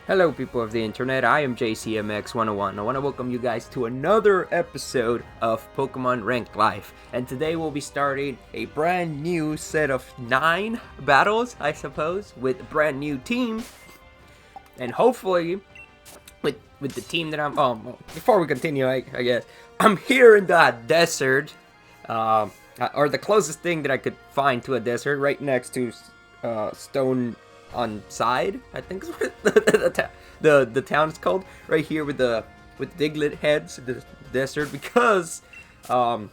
Hello people of the internet, I am JCMX101. I want to welcome you guys to another episode of Pokemon Ranked Life. And today we'll be starting a brand new set of 9 battles, I suppose, with a brand new team. And hopefully, with the team that I'm... before we continue, I guess, I'm here in the desert. Or the closest thing that I could find to a desert, right next to Stone... on side, I think is what the town is called, right here with Diglett heads, the desert, because well,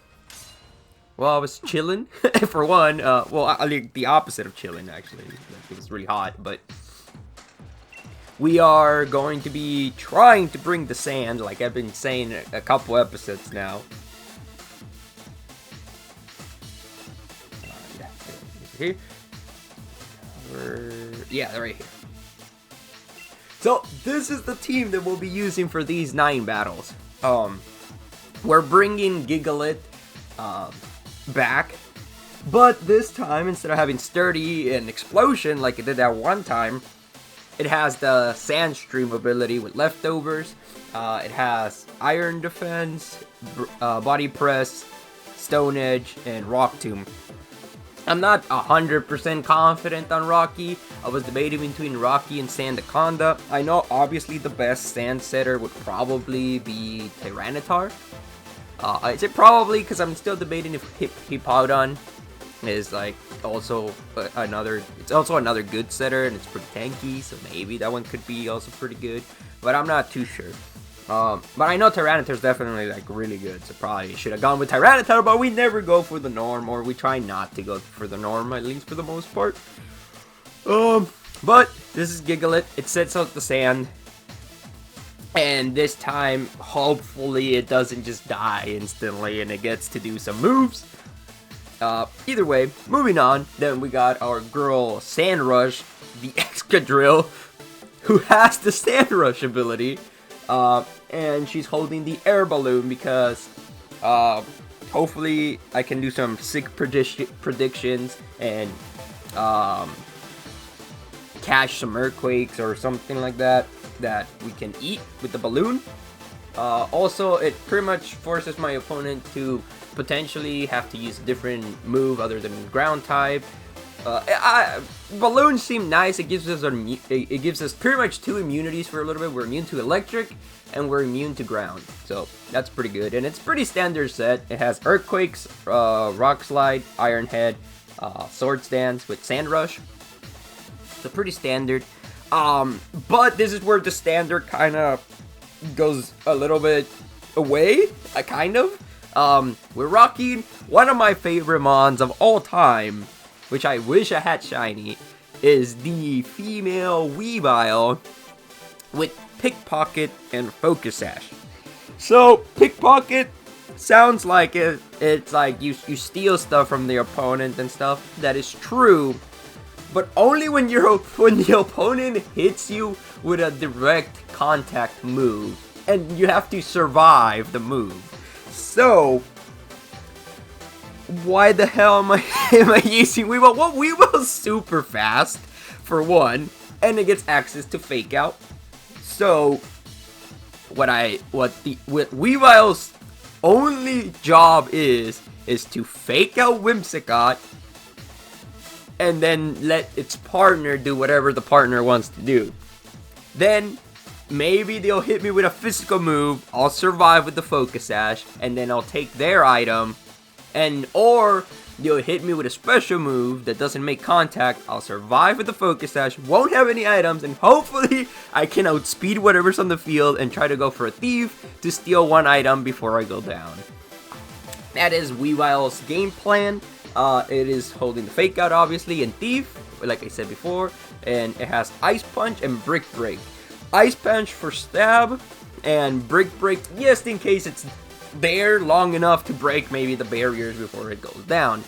I was chilling for one. The opposite of chilling, actually. It's really hot, but we are going to be trying to bring the sand, like I've been saying a couple episodes now. Here. Yeah, right here. So this is the team that we'll be using for these 9 battles. We're bringing Gigalith back, but this time, instead of having Sturdy and Explosion like it did that one time, it has the Sandstream ability with Leftovers. It has Iron Defense, Body Press, Stone Edge, and Rock Tomb. I'm not 100% confident on Rocky. I was debating between Rocky and Sandaconda. I know obviously the best Sand Setter would probably be Tyranitar. Is it probably? Because I'm still debating if Hippowdon is like also another. It's also another good setter and it's pretty tanky, so maybe that one could be also pretty good. But I'm not too sure. But I know Tyranitar's definitely like really good, so probably should have gone with Tyranitar, but we never go for the norm, or we try not to go for the norm, at least for the most part. But this is Gigalith. It sets out the sand, and this time, hopefully, it doesn't just die instantly, and it gets to do some moves. Either way, moving on, then we got our girl Sandrush, the Excadrill, who has the Sandrush ability. And she's holding the air balloon because, hopefully I can do some sick predictions and, catch some earthquakes or something like that we can eat with the balloon. Also, it pretty much forces my opponent to potentially have to use a different move other than ground type. Balloons seem nice. It gives us pretty much 2 immunities for a little bit. We're immune to electric and we're immune to ground, so that's pretty good. And it's pretty standard set. It has Earthquakes, Rock Slide, Iron Head, Swords Dance with Sand Rush. So pretty standard. But this is where the standard kind of goes a little bit away. We're rocking one of my favorite mons of all time, which I wish I had shiny, is the female Weavile with Pickpocket and Focus Sash. So, Pickpocket sounds like it's like you steal stuff from the opponent and stuff. That is true, but only when the opponent hits you with a direct contact move, and you have to survive the move. So, why the hell am I using Weavile? Well, Weavile's super fast, for one, and it gets access to Fake Out. So, what Weavile's only job is to Fake Out Whimsicott, and then let its partner do whatever the partner wants to do. Then, maybe they'll hit me with a physical move, I'll survive with the Focus Sash, and then I'll take their item. Or they'll hit me with a special move that doesn't make contact. I'll survive with the Focus Sash, won't have any items, and hopefully I can outspeed whatever's on the field and try to go for a Thief to steal 1 item before I go down. That is Weavile's game plan. It is holding the Fake Out, obviously, and Thief, like I said before, and it has Ice Punch and Brick Break. Ice Punch for stab, and Brick Break just in case it's there long enough to break maybe the barriers before it goes down.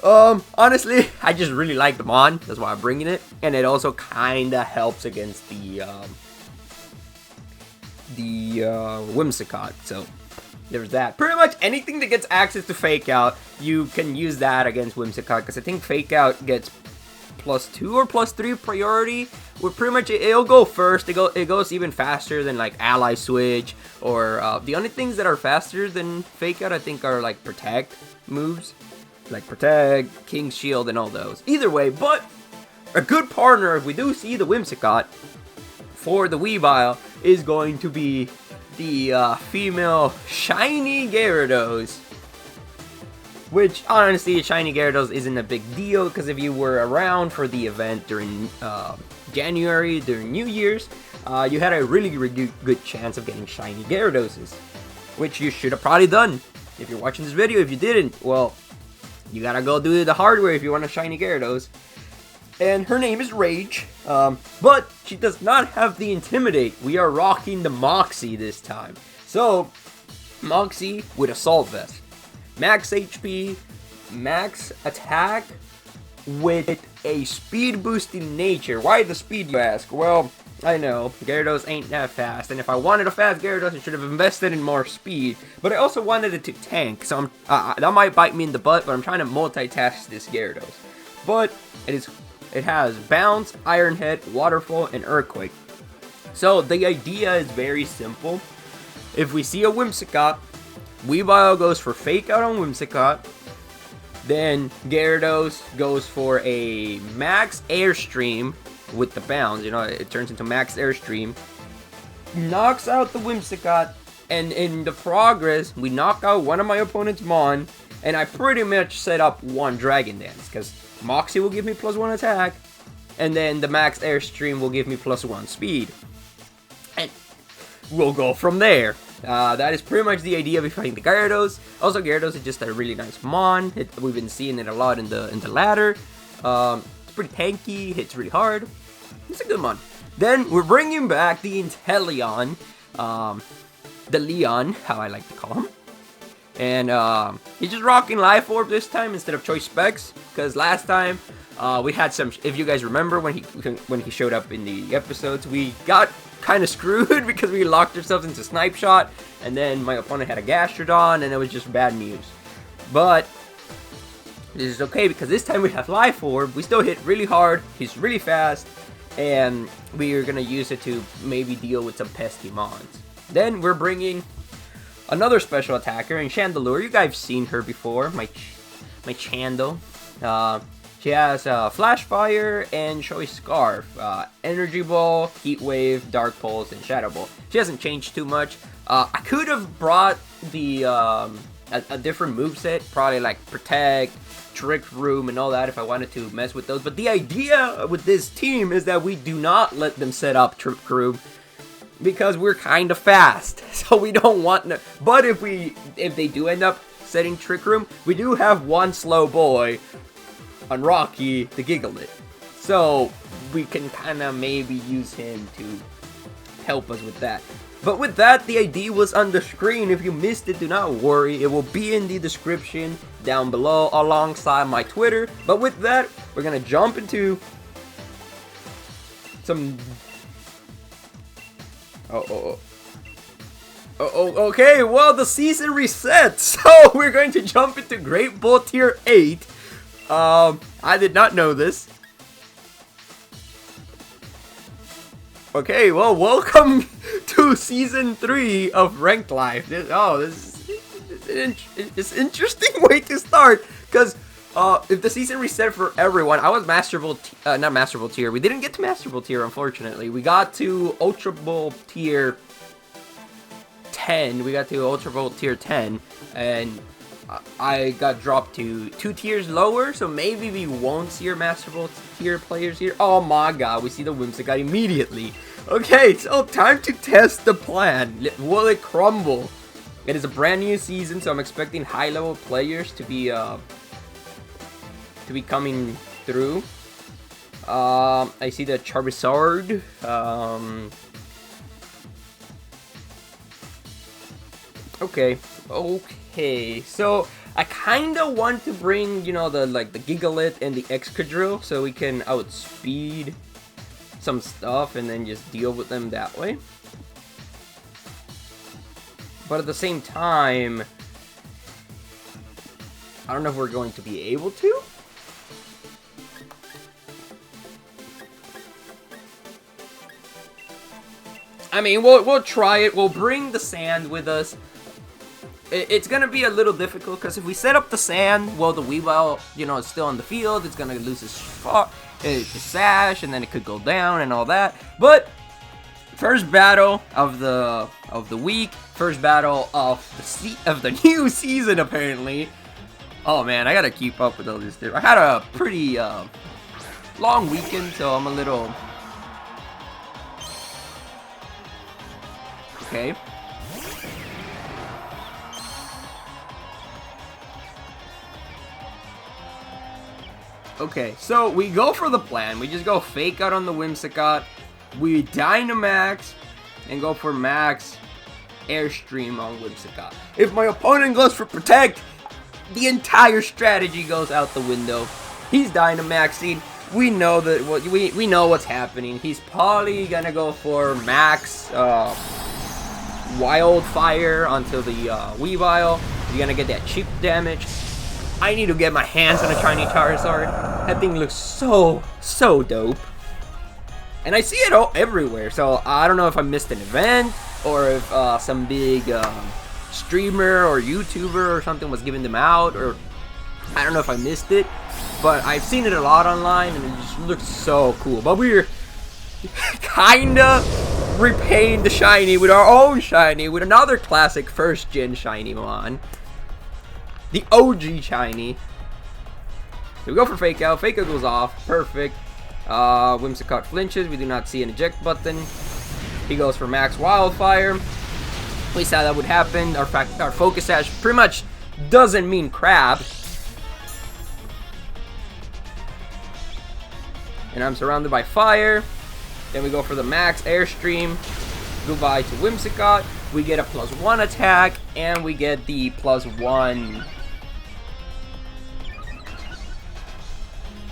Honestly, I just really like the mon, that's why I'm bringing it, and it also kinda helps against the Whimsicott, so there's that. Pretty much anything that gets access to Fake Out, you can use that against Whimsicott, because I think Fake Out gets +2 or +3 priority we're pretty much, it'll go first. It goes even faster than like ally switch, or the only things that are faster than fake out I think are like protect moves, like protect, King's Shield, and all those. Either way, but a good partner, if we do see the Whimsicott for the Weavile, is going to be the female Shiny Gyarados. Which, honestly, Shiny Gyarados isn't a big deal, because if you were around for the event during January, during New Year's, you had a really, really good chance of getting Shiny Gyaradoses. Which you should have probably done if you're watching this video. If you didn't, well, you gotta go do the hard way if you want a Shiny Gyarados. And her name is Rage, but she does not have the Intimidate. We are rocking the Moxie this time. So, Moxie with Assault Vest. Max HP, max attack, with a speed boosting nature. Why the speed, you ask? Well, I know, Gyarados ain't that fast, and if I wanted a fast Gyarados, I should have invested in more speed. But I also wanted it to tank, so that might bite me in the butt, but I'm trying to multitask this Gyarados. But it has Bounce, Iron Head, Waterfall, and Earthquake. So the idea is very simple. If we see a Whimsicott, Weavile goes for Fake Out on Whimsicott. Then Gyarados goes for a Max Airstream with the Bounce. You know, it turns into Max Airstream. Knocks out the Whimsicott. And in the progress, we knock out one of my opponent's Mon. And I pretty much set up one Dragon Dance, because Moxie will give me +1 attack, and then the Max Airstream will give me +1 speed. And we'll go from there. That is pretty much the idea behind the Gyarados. Also, Gyarados is just a really nice Mon. We've been seeing it a lot in the ladder. It's pretty tanky, hits really hard. It's a good Mon. Then we're bringing back the Inteleon, the Leon, how I like to call him. And he's just rocking Life Orb this time instead of Choice Specs, because last time we had some, if you guys remember when he showed up in the episodes, we got kind of screwed because we locked ourselves into Snipe Shot, and then my opponent had a Gastrodon, and it was just bad news. But this is okay, because this time we have Life Orb. We still hit really hard, he's really fast, and we are going to use it to maybe deal with some pesky Mons. Then we're bringing another special attacker in Chandelure. You guys have seen her before, my Chandel. She has Flash Fire and Choice Scarf, Energy Ball, Heat Wave, Dark Pulse, and Shadow Ball. She hasn't changed too much. I could have brought the a different moveset, probably like Protect, Trick Room, and all that if I wanted to mess with those. But the idea with this team is that we do not let them set up Trick Room, because we're kind of fast, so we don't want to. But if they do end up setting Trick Room, we do have one slow boy on Rocky, the Gigalith, so we can kind of maybe use him to help us with that. But with that, the ID was on the screen. If you missed it, do not worry, it will be in the description down below alongside my Twitter. But with that, we're gonna jump into some okay, well, the season resets, so we're going to jump into Greatball Tier 8. I did not know this. Okay, well, welcome to Season 3 of Ranked Life. This is an interesting way to start, because if the season reset for everyone, I was not Master Ball Tier. We didn't get to Master Ball Tier, unfortunately. We got to Ultra Ball Tier 10. We got to Ultra Ball Tier 10, and I got dropped to 2 tiers lower, so maybe we won't see our Master Ball Tier players here. Oh my god, we see the Whimsicott immediately. Okay, so time to test the plan. Will it crumble? It is a brand new season, so I'm expecting high-level players to be coming through. I see the Charizard. Okay, so I kind of want to bring, you know, the Gigalith and the Excadrill, so we can outspeed some stuff and then just deal with them that way. But at the same time, I don't know if we're going to be able to. I mean, we'll try it. We'll bring the sand with us. It's gonna be a little difficult because if we set up the sand, well, the Weavile, you know, is still on the field. It's gonna lose his sash, and then it could go down and all that. But first battle of the week, first battle of the new season, apparently. Oh man, I gotta keep up with all this. I had a pretty long weekend, so I'm a little okay. Okay, so we go for the plan. We just go fake out on the Whimsicott. We Dynamax and go for max Airstream on Whimsicott. If my opponent goes for Protect, the entire strategy goes out the window. He's Dynamaxing. We know that we know what's happening. He's probably gonna go for max Wildfire onto the Weavile. He's gonna get that chip damage. I need to get my hands on a shiny Charizard. That thing looks so dope. And I see it everywhere, so I don't know if I missed an event, or if some big streamer or YouTuber or something was giving them out, or I don't know if I missed it, but I've seen it a lot online, and it just looks so cool. But we're kinda repaying the shiny with our own shiny, with another classic first-gen shiny Mon. The OG shiny. So we go for Fake Out. Fake Out goes off. Perfect. Whimsicott flinches. We do not see an eject button. He goes for max Wildfire. We saw that would happen. Our Focus Sash pretty much doesn't mean crap. And I'm surrounded by fire. Then we go for the max Airstream. Goodbye to Whimsicott. We get a +1 attack, and we get the +1...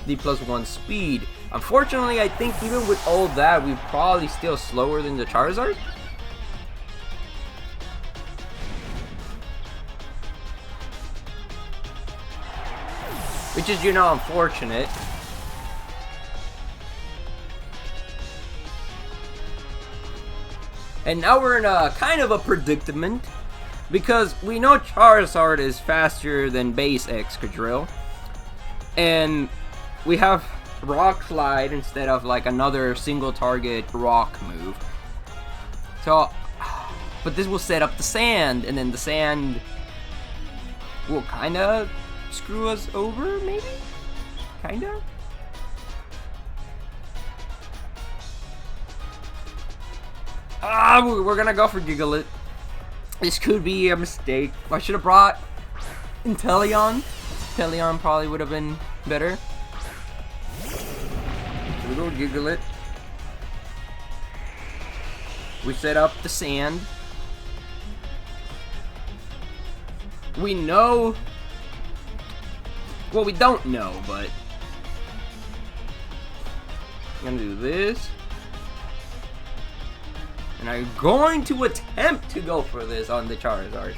the +1 speed. Unfortunately, I think even with all that, we're probably still slower than the Charizard. Which is, you know, unfortunate. And now we're in a kind of a predicament, because we know Charizard is faster than base Excadrill, and we have Rock Slide instead of like another single target rock move. So, but this will set up the sand, and then the sand will kind of screw us over, maybe? Kind of? We're gonna go for Gigalith. This could be a mistake. I should have brought Inteleon. Inteleon probably would have been better. So we go Gigalith. We set up the sand. We know... well, we don't know, but... I'm gonna do this. And I'm going to attempt to go for this on the Charizard.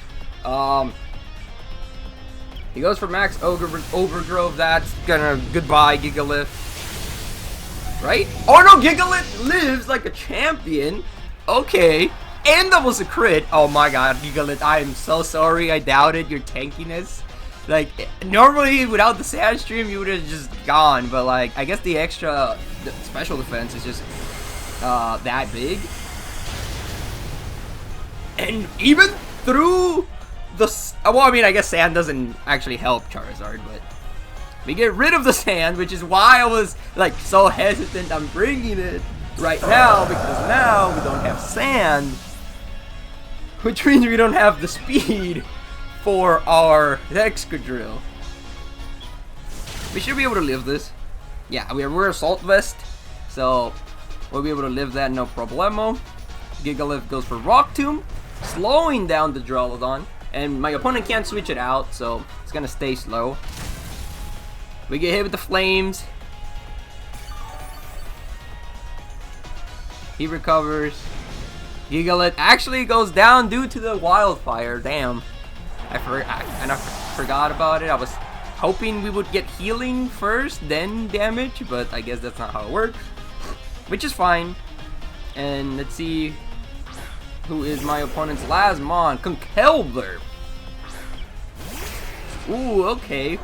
He goes for max Overgrowth. That's gonna... goodbye, Gigalith. Right? Oh no, Gigalith lives like a champion. Okay. And that was a crit. Oh my god, Gigalith, I am so sorry. I doubted your tankiness. Like, normally without the Sand Stream, you would have just gone. But like, I guess the extra special defense is just that big. And even through the... well, I mean, I guess sand doesn't actually help Charizard, but... we get rid of the sand, which is why I was, like, so hesitant on bringing it right now, because now we don't have sand. Which means we don't have the speed for our Excadrill. We should be able to live this. Yeah, we're Assault Vest, so we'll be able to live that no problemo. Gigalith goes for Rock Tomb, slowing down the Duraludon, and my opponent can't switch it out, so it's gonna stay slow. We get hit with the flames. He recovers. Gigalith actually goes down due to the wildfire. Damn. I kind of forgot about it. I was hoping we would get healing first, then damage, but I guess that's not how it works. Which is fine. And let's see. who is my opponent's last mon, Conkeldurr. Ooh, okay.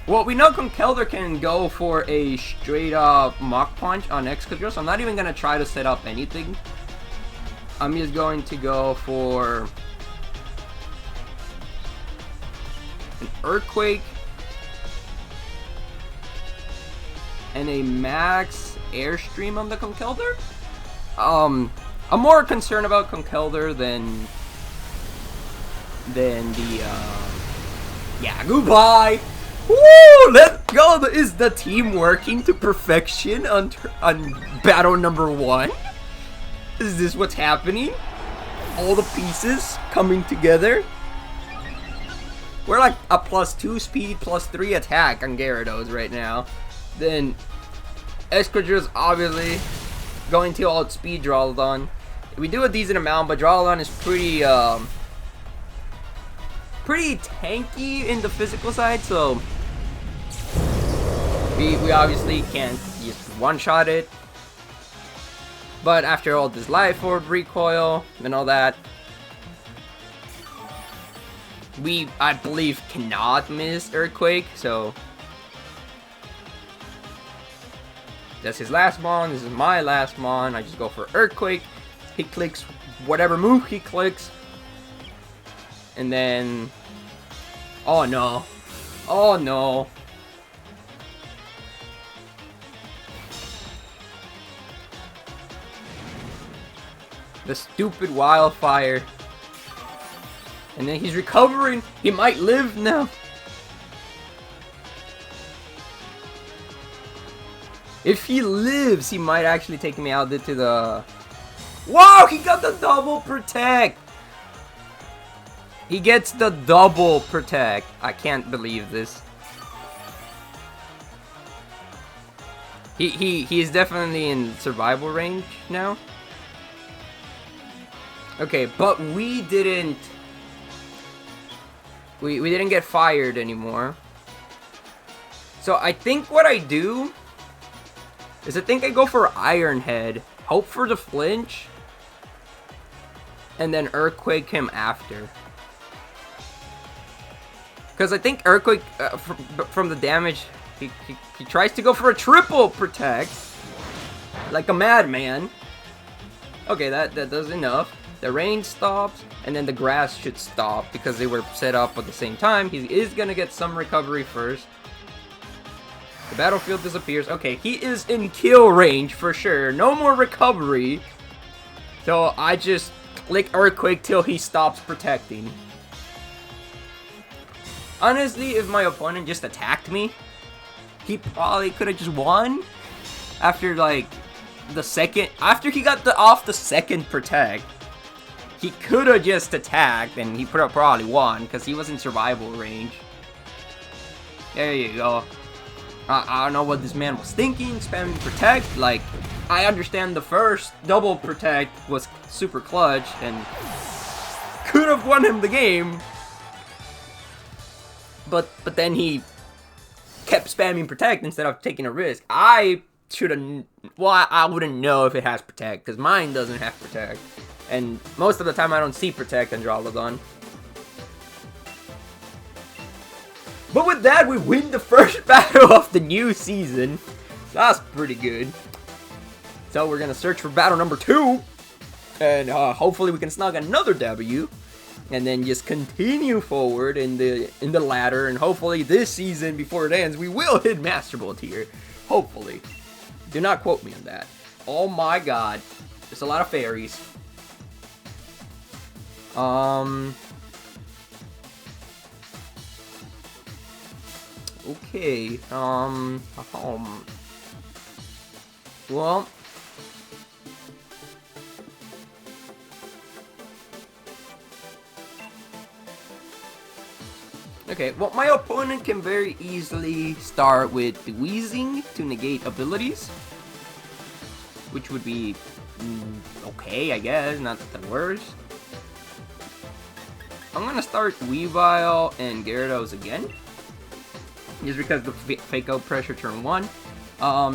Well, we know Conkeldurr can go for a straight up Mach Punch on Excadrill, so I'm not even going to try to set up anything. I'm just going to go for an Earthquake and a Max Airstream on the Conkeldurr. I'm more concerned about Conkeldurr than the yeah, goodbye. Woo! Let's go! Is the team working to perfection on battle number 1? Is this what's happening? All the pieces coming together? We're like a +2 speed, +3 attack on Gyarados right now. Then Excadrill's obviously going to outspeed Drawlodon. We do a decent amount, but Drawlodon is pretty tanky in the physical side, so we obviously can't just one-shot it. But after all this Life Orb recoil and all that, we, I believe, cannot miss Earthquake, so that's his last mon. This is my last mon. I just go for Earthquake. He clicks whatever move he clicks. And then, oh no, oh no. The stupid Wildfire. And then he's recovering. He might live now. If he lives, he might actually take me out into the... Wow, he got the double protect. He gets the double protect. I can't believe this. He is definitely in survival range now. Okay, but we didn't get fired anymore. So I think what I do is I think I go for Iron Head, hope for the flinch, and then Earthquake him after. Because I think Earthquake, from the damage, he tries to go for a triple protect, like a madman. Okay, that does enough. The rain stops, and then the grass should stop because they were set up at the same time. He is going to get some recovery first. The battlefield disappears. Okay, he is in kill range for sure. No more recovery. So I just click Earthquake till he stops protecting. Honestly, if my opponent just attacked me, he probably could have just won. After like the second, after he got off the second protect, he could have just attacked and he probably won because he was in survival range. There you go. I don't know what this man was thinking, spamming protect. Like, I understand the first double protect was super clutch and could have won him the game. But then he kept spamming protect instead of taking a risk. I should have, well, I wouldn't know if it has protect because mine doesn't have protect. And most of the time I don't see protect on Drawlodon. But with that, we win the first battle of the new season. That's pretty good. So we're going to search for battle number 2. And hopefully we can snag another W. And then just continue forward in the ladder. And hopefully this season, before it ends, we will hit Master Ball tier. Hopefully. Do not quote me on that. Oh my god. There's a lot of fairies. Okay, well, okay, well, my opponent can very easily start with the Wheezing to negate abilities, which would be okay, I guess, not the worst. I'm gonna start Weavile and Gyarados again. Just because the Fake Out Pressure turn 1.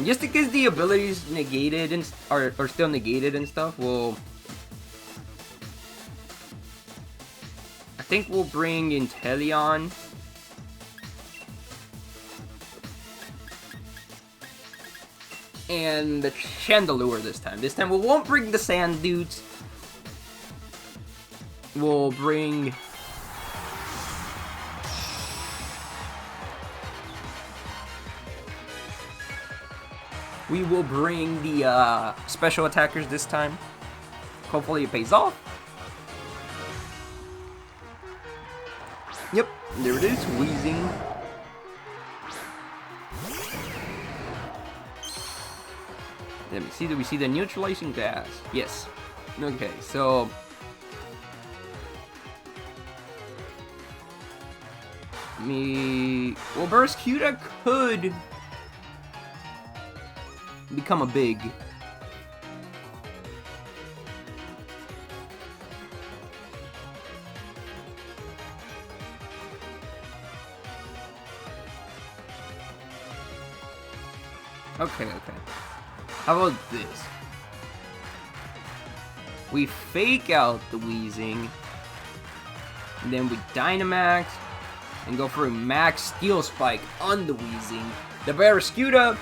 Just because the abilities negated and are still negated and stuff will think we'll bring Inteleon. And the Chandelure this time. This time we won't bring the Sand Dudes. We'll bring... We will bring the special attackers this time. Hopefully it pays off. Yep, there it is, Wheezing. Let me see, do we see the neutralizing gas? Yes. Okay, so... Well, Barraskewda could become a big. Okay. How about this? We fake out the Wheezing, and then we Dynamax, and go for a Max Steel Spike on the Wheezing. The Barraskewda,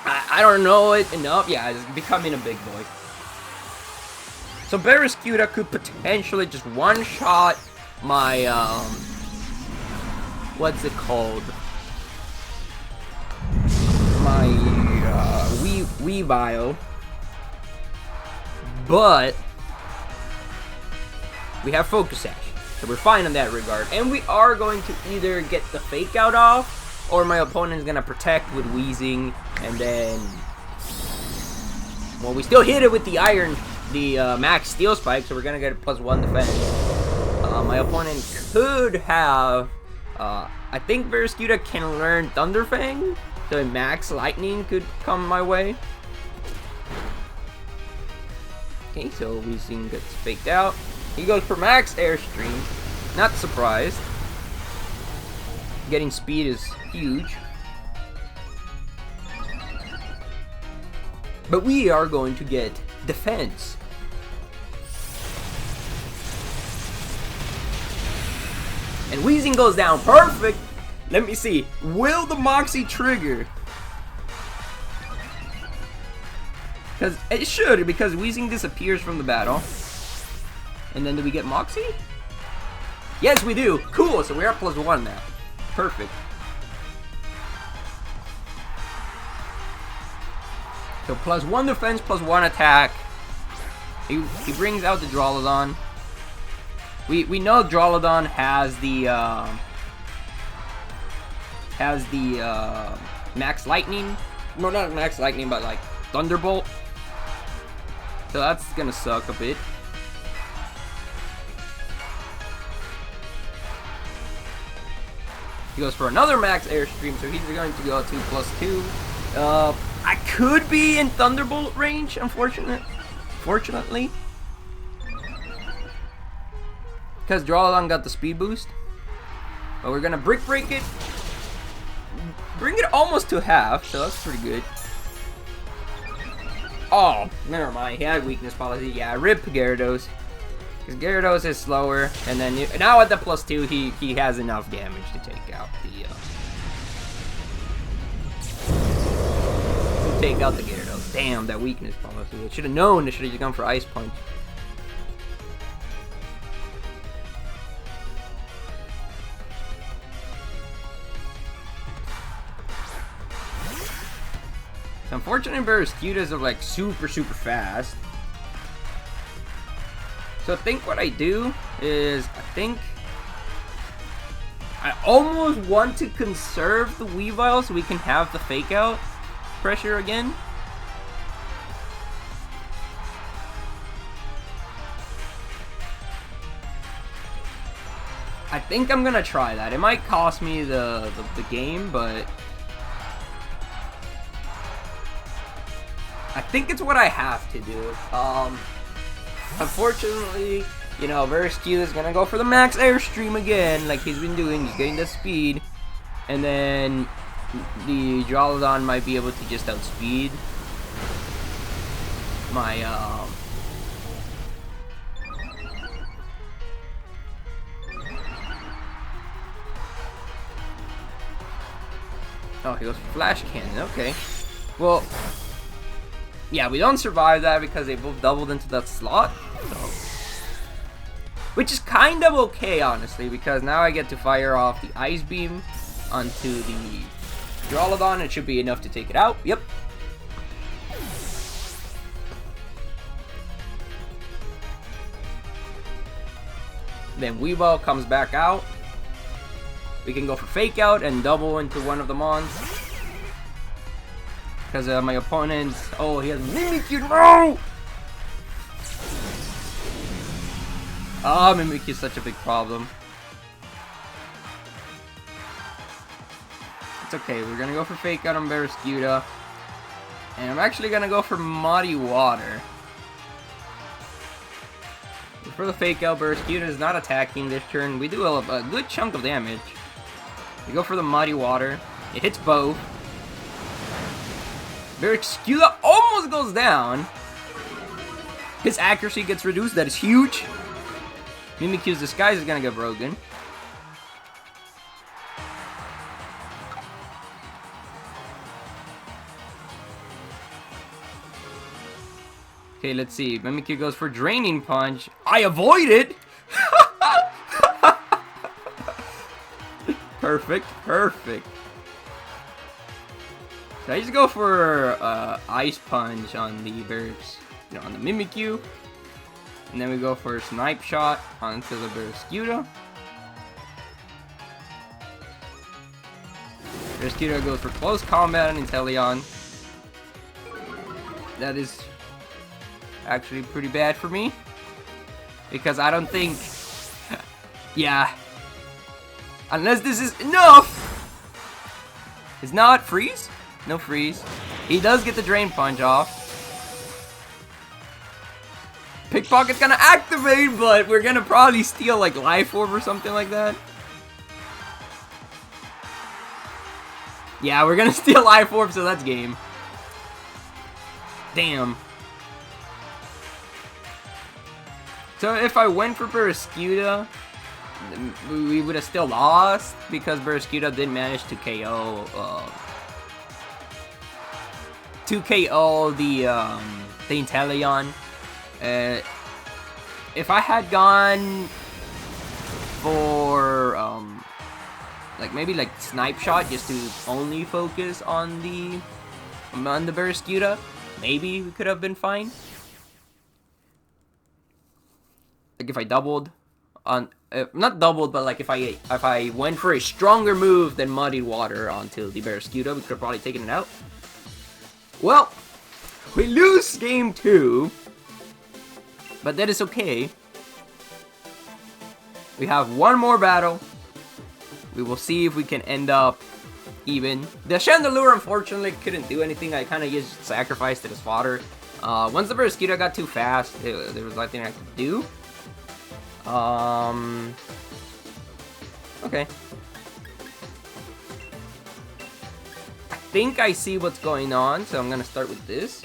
I don't know it enough. Yeah, it's becoming a big boy. So Barraskewda could potentially just one-shot my, what's it called? My, Weavile. But we have Focus Sash, so we're fine in that regard. And we are going to either get the Fake Out off, or my opponent is going to protect with Wheezing, and then... Well, we still hit it with the Max Steel Spike, so we're going to get a +1 defense. My opponent could have... I think Barraskewda can learn Thunder Fang, so Max Lightning could come my way. Okay, so Wheezing gets faked out. He goes for Max Airstream. Not surprised. Getting speed is huge. But we are going to get defense. And Wheezing goes down. Perfect! Let me see. Will the Moxie trigger? Because it should, because Wheezing disappears from the battle. And then do we get Moxie? Yes, we do. Cool, so we're at +1 now. Perfect. So +1 defense, +1 attack. He brings out the Drawlodon. We know Drawlodon has the Max Lightning. No, not Max Lightning, but like Thunderbolt. So that's gonna suck a bit. He goes for another Max Airstream, so he's going to go to +2. I could be in Thunderbolt range, fortunately. Because Drawlodon got the speed boost. But we're gonna Brick Break it. Bring it almost to half, so that's pretty good. Oh, never mind. He had weakness policy. Yeah, rip Gyarados. Because Gyarados is slower, and then now at the +2, he has enough damage to take out the Gyarados. Damn, that weakness policy. I should have known. I should have gone for Ice Punch. So unfortunately, Barraskewdas are like super fast. So I think what I do is, I almost want to conserve the Weavile so we can have the Fake Out pressure again. I think I'm gonna try that. It might cost me the game, but I think it's what I have to do. Unfortunately, you know, Barraskewda is gonna go for the Max Airstream again, like he's been doing. He's getting the speed, and then the Drawlodon might be able to just outspeed my Oh, he goes for Flash Cannon. Okay. Well, yeah, we don't survive that because they both doubled into that slot. So. Which is kind of okay, honestly, because now I get to fire off the Ice Beam onto the Duraludon. It should be enough to take it out. Yep. Then Weavile comes back out. We can go for Fake Out and double into one of the Mons. Because my opponent... Oh, he has Mimikyu. No! Ah, Mimikyu is such a big problem. It's okay, we're gonna go for Fake Out on Barraskewda. And I'm actually gonna go for Muddy Water. For the Fake Out, Barraskewda is not attacking this turn. We do a good chunk of damage. We go for the Muddy Water. It hits both. Barraskewda almost goes down. His accuracy gets reduced. That is huge. Mimikyu's disguise is gonna get broken. Okay, let's see. Mimikyu goes for Draining Punch. I avoid it! Perfect, perfect. So I just go for Ice Punch on the on the Mimikyu. And then we go for Snipe Shot onto the Barraskewda. Barraskewda goes for Close Combat on Inteleon. That is actually pretty bad for me. Because I don't think... yeah. Unless this is enough! It's not Freeze? No Freeze. He does get the Drain Punch off. Pickpocket's gonna activate, but we're gonna probably steal like Life Orb or something like that. Yeah, we're gonna steal Life Orb, so that's game. Damn. So if I went for Barraskewda, we would have still lost because Barraskewda did manage to KO the Inteleon. If I had gone for like maybe like Snipe Shot just to only focus on the Barraskewda, maybe we could have been fine. Like if I doubled on not doubled, but like if I went for a stronger move than Muddy Water onto the Barraskewda, we could have probably taken it out. Well, we lose game 2. But that is okay. We have one more battle. We will see if we can end up even. The Chandelure unfortunately couldn't do anything. I kind of just sacrificed it as fodder. Once the Barraskewda got too fast, there was nothing I could do. Okay. I think I see what's going on, so I'm gonna start with this.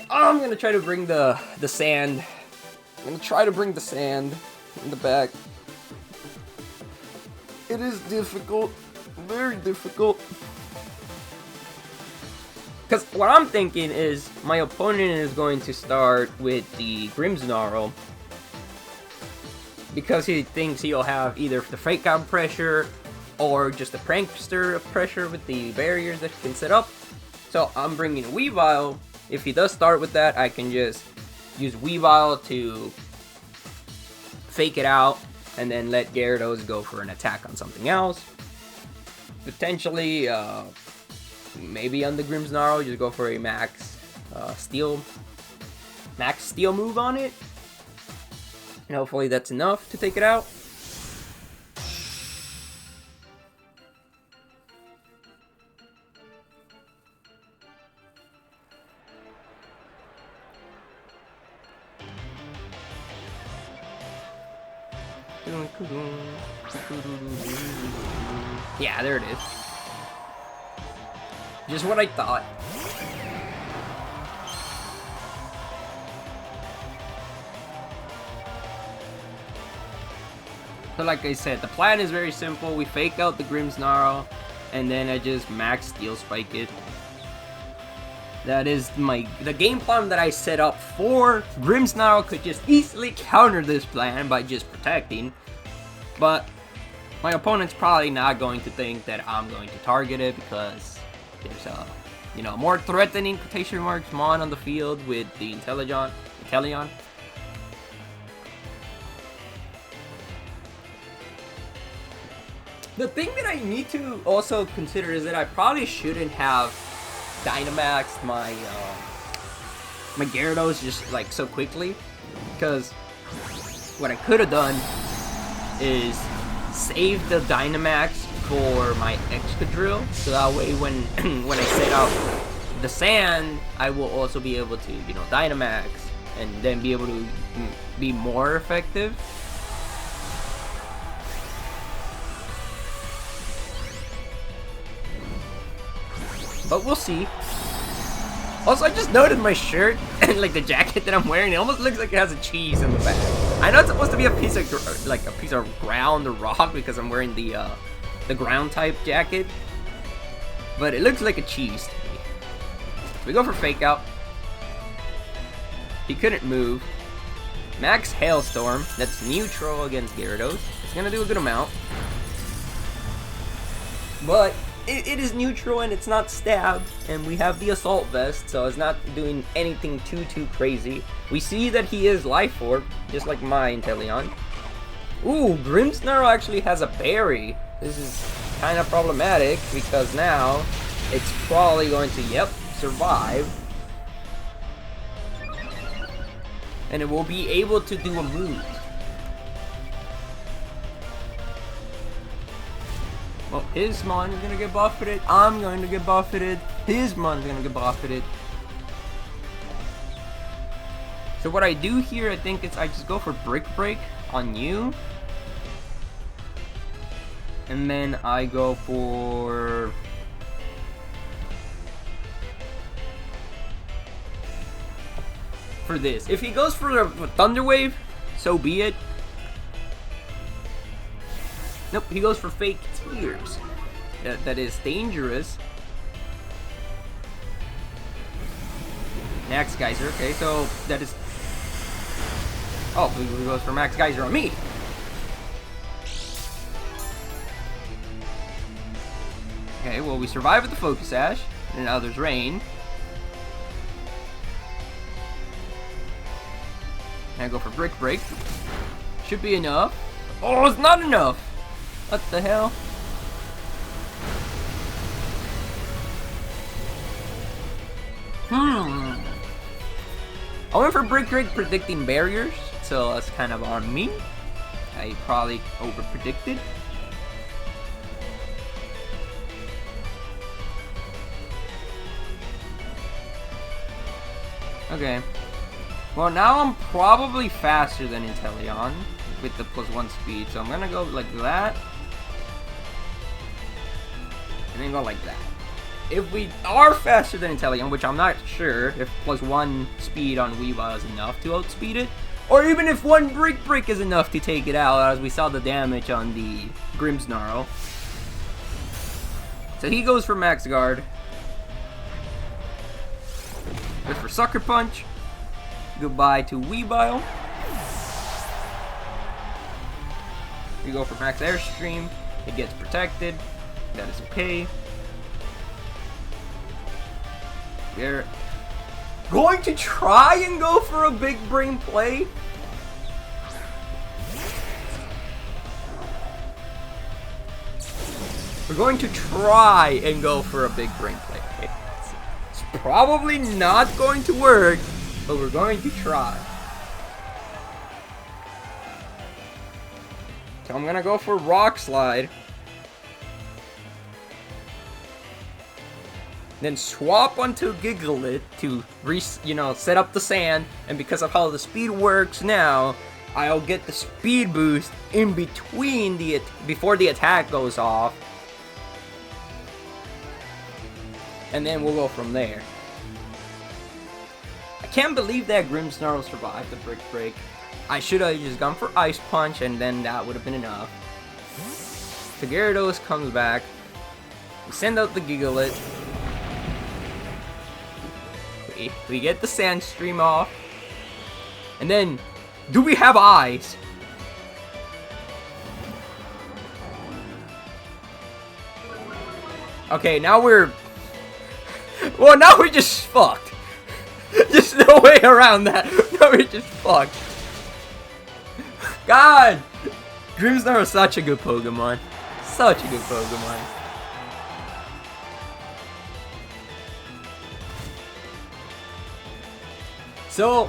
I'm gonna try to bring the sand. I'm gonna try to bring the sand in the back. It is difficult, very difficult. Because what I'm thinking is my opponent is going to start with the Grimmsnarl because he thinks he'll have either the Fake Out pressure or just the Prankster pressure with the barriers that he can set up. So I'm bringing a Weavile. If he does start with that, I can just use Weavile to fake it out and then let Gyarados go for an attack on something else. Potentially, maybe on the Grimmsnarl, just go for a max steel move on it. And hopefully that's enough to take it out. Yeah, there it is. Just what I thought. So like I said, the plan is very simple. We fake out the Grimmsnarl, and then I just max Steel Spike it. That is the game plan that I set up for. Grimmsnarl could just easily counter this plan by just protecting. But my opponent's probably not going to think that I'm going to target it because there's a, you know, more threatening quotation marks mon on the field with the Inteleon. The thing that I need to also consider is that I probably shouldn't have Dynamaxed my my Gyarados just like so quickly, because what I could have done is save the Dynamax for my Excadrill, so that way when when I set out the Sand, I will also be able to, you know, Dynamax and then be able to be more effective. But we'll see. Also, I just noticed my shirt and like the jacket that I'm wearing, it almost looks like it has a cheese in the back. I know it's supposed to be a piece of a piece of ground or rock because I'm wearing the ground type jacket, but it looks like a cheese to me. So we go for Fake Out. He couldn't move. Max Hailstorm. That's neutral against Gyarados. It's gonna do a good amount, but it is neutral and it's not stab, and we have the Assault Vest, so it's not doing anything too crazy. We see that he is Life Orb, just like my Inteleon. Ooh, Grimmsnarl actually has a berry. This is kind of problematic because now it's probably going to, yep, survive. And it will be able to do a move. Well, his mon is gonna get buffeted. I'm going to get buffeted. His mon's gonna get buffeted. So what I do here, I think it's I just go for Brick Break on you, and then I go for this. If he goes for a Thunder Wave, so be it. Nope, he goes for Fake Tears. That is dangerous. Max Geyser, okay, so that is... Oh, he goes for Max Geyser on me. Okay, well, we survive with the Focus Sash, and now there's Rain. And I go for Brick Break. Should be enough. Oh, it's not enough! What the hell? I went for Brick Break predicting barriers, so that's kind of on me. I probably over-predicted. Okay. Well, now I'm probably faster than Inteleon with the +1 speed, so I'm gonna go like that. And then go like that. If we are faster than Inteleon, which I'm not sure if +1 speed on Weavile is enough to outspeed it, or even if 1 Brick Break is enough to take it out, as we saw the damage on the Grimmsnarl. So he goes for Max Guard. Goes for Sucker Punch. Goodbye to Weavile. We go for Max Airstream. It gets protected. That is okay. We're going to try and go for a big brain play. We're going to try and go for a big brain play. It's probably not going to work, but we're going to try. So I'm gonna go for Rock Slide. Then swap onto Gigalith to set up the Sand, and because of how the speed works now, I'll get the speed boost in between before the attack goes off. And then we'll go from there. I can't believe that Grimmsnarl survived the Brick Break. I should have just gone for Ice Punch, and then that would have been enough. The Gyarados comes back. We send out the Gigalith. We get the Sandstream off. And then, do we have eyes? Okay, now we're... Well, now we're just fucked. Just no way around that. Now we're just fucked. God! Grimmsnarl is such a good Pokemon. Such a good Pokemon. So,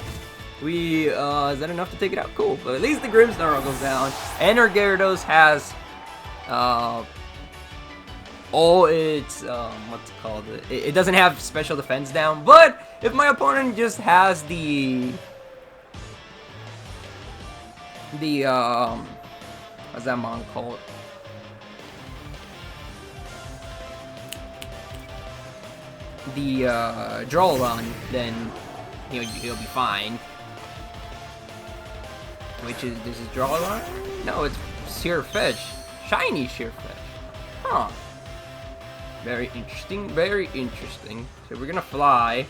is that enough to take it out? Cool. But at least the Grimmsnarl goes down. And our Gyarados has, all its, what's it called? It doesn't have special defense down. But, if my opponent just has what's that mon called? The, Drawlon, then he'll be fine. Which is, this is Drawlon? No, it's Shearfish. Shiny Shearfish. Huh. Very interesting, very interesting. So we're gonna fly.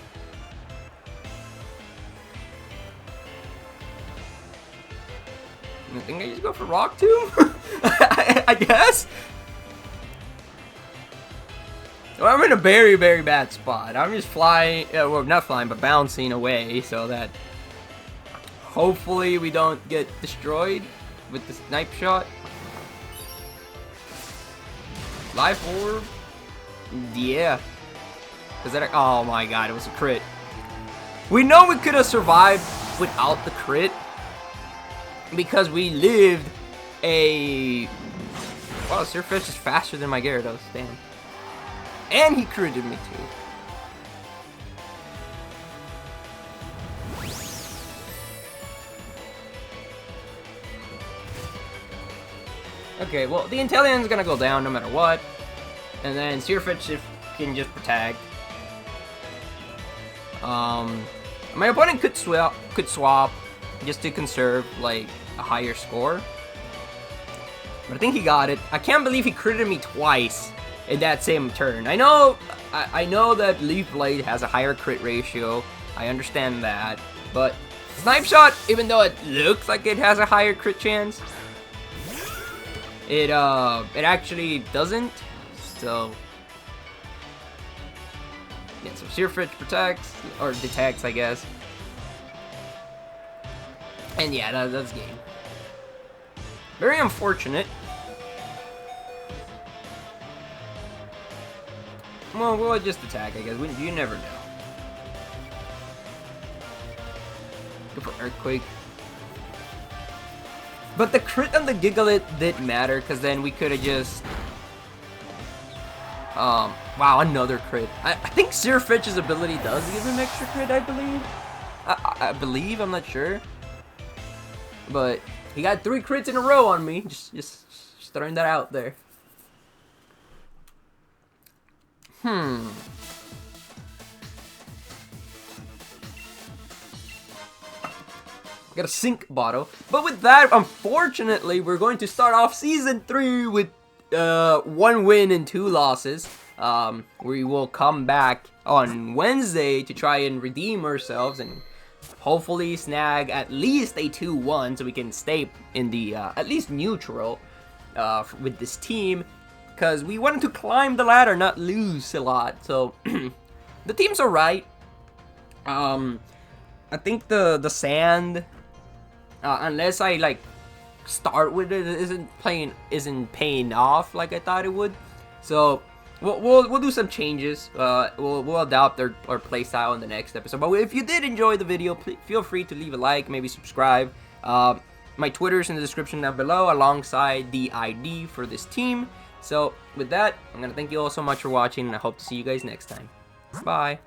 I think I just go for Rock Tomb? I guess? Well, I'm in a very, very bad spot. I'm just flying, well, not flying, but bouncing away so that hopefully we don't get destroyed with the Snipe Shot. Life Orb? Yeah. Is that oh my god, it was a crit. We know we could have survived without the crit because we lived a... Wow, Surfish is faster than my Gyarados, damn. And he critted me too. Okay, well, the Inteleon's gonna go down no matter what. And then Searfetch can just protect. My opponent could swap just to conserve, like, a higher score. But I think he got it. I can't believe he critted me twice in that same turn. I know that Leaf Blade has a higher crit ratio. I understand that. But Snipe Shot, even though it looks like it has a higher crit chance, it actually doesn't. So yeah, so Searfetch protects, or detects, I guess. And yeah, that's game. Very unfortunate. Well, we'll just attack, I guess. You never know. Go for Earthquake. But the crit on the Gigalith didn't matter, because then we could have just... wow, another crit. I think Searfetch's ability does give him extra crit, I believe. I believe, I'm not sure. But he got 3 crits in a row on me. Just throwing that out there. Got a sink bottle. But with that, unfortunately, we're going to start off Season 3 with 1 win and 2 losses. We will come back on Wednesday to try and redeem ourselves and hopefully snag at least a 2-1 so we can stay in the at least neutral with this team, because we wanted to climb the ladder, not lose a lot. So the team's alright. I think the sand, unless I like start with it, isn't paying off like I thought it would. So we'll do some changes. We'll adopt our playstyle in the next episode. But if you did enjoy the video, please feel free to leave a like, maybe subscribe. My Twitter's in the description down below, alongside the ID for this team. So with that, I'm gonna thank you all so much for watching, and I hope to see you guys next time. Bye.